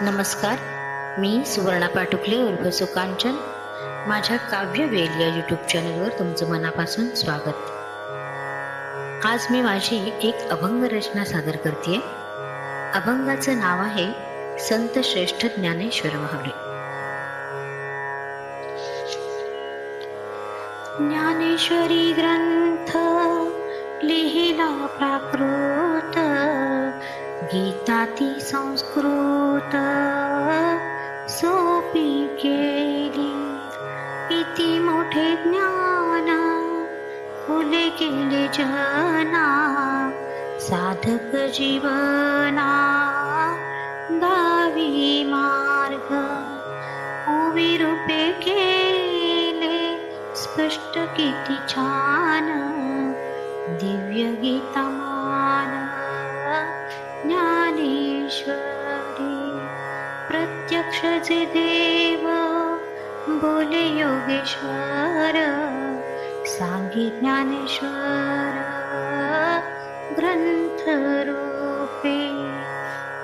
नमस्कार, मी सुवर्णा पाटुकले उर्फ सुकांचन. माझ्या काव्यवेल या यूट्यूब चॅनलवर तुमचं मनापासून स्वागत. आज मी माझी एक अभंग रचना सादर करते. अभंगाचं नाव आहे संत श्रेष्ठ ज्ञानेश्वर माऊली. ज्ञानेश्वरी ग्रंथ लिहिला प्राकृत, गीता ती संस्कृत सोपी केली. किती मोठे ज्ञान खुले केले जना, साधक जीवना दावी मार्ग उभी रूपे केले स्पष्ट. किती छान दिव्य गीतामान ज्ञानेश्वरी. प्रत्यक्ष जे देव बोले योगेश्वर, सांगी ज्ञानेश्वर ग्रंथ रूपे.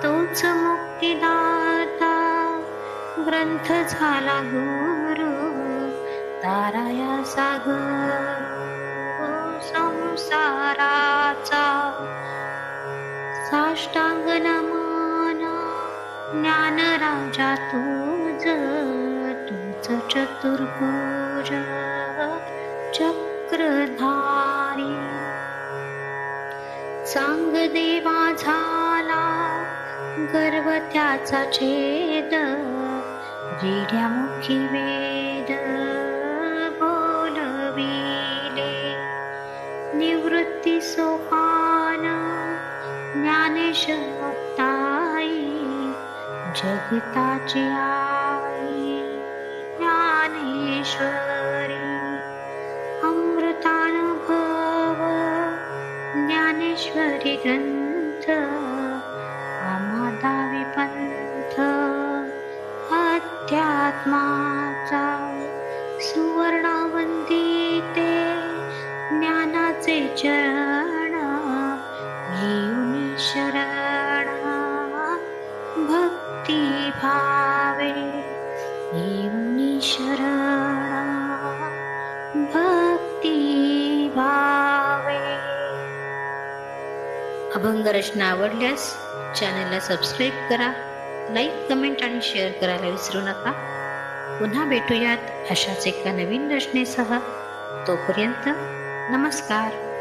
तोच मुक्तिदाता ग्रंथ झाला गुरु, ताराया सागर संसाराचा. साष्टांग नमन ज्ञान राजा तुझ, तुझ चतुर्भुज चक्रधारी. सांग देवा झाला गर्व त्याचा छेद, रेड्यामुखी वेद बोलविले. निवृत्ती सोपान ज्ञानेश मुक्ताई, जगताची आई ज्ञानेश्वरी. अमृतानुभव ज्ञानेश्वरी ग्रंथ, आम्हा दावी पंथ अध्यात्माचा. सुवर्ण वंदिते ज्ञानाचे चरण, घेऊन शरण भक्ती भावे. घेऊन शरण भक्ती भावे. अभंग रचना आवडल्यास चॅनलला सबस्क्राईब करा, लाईक, कमेंट आणि शेअर करायला विसरू नका. पुन्हा भेटूयात अशाच एका नवीन रचनेसह. तोपर्यंत नमस्कार.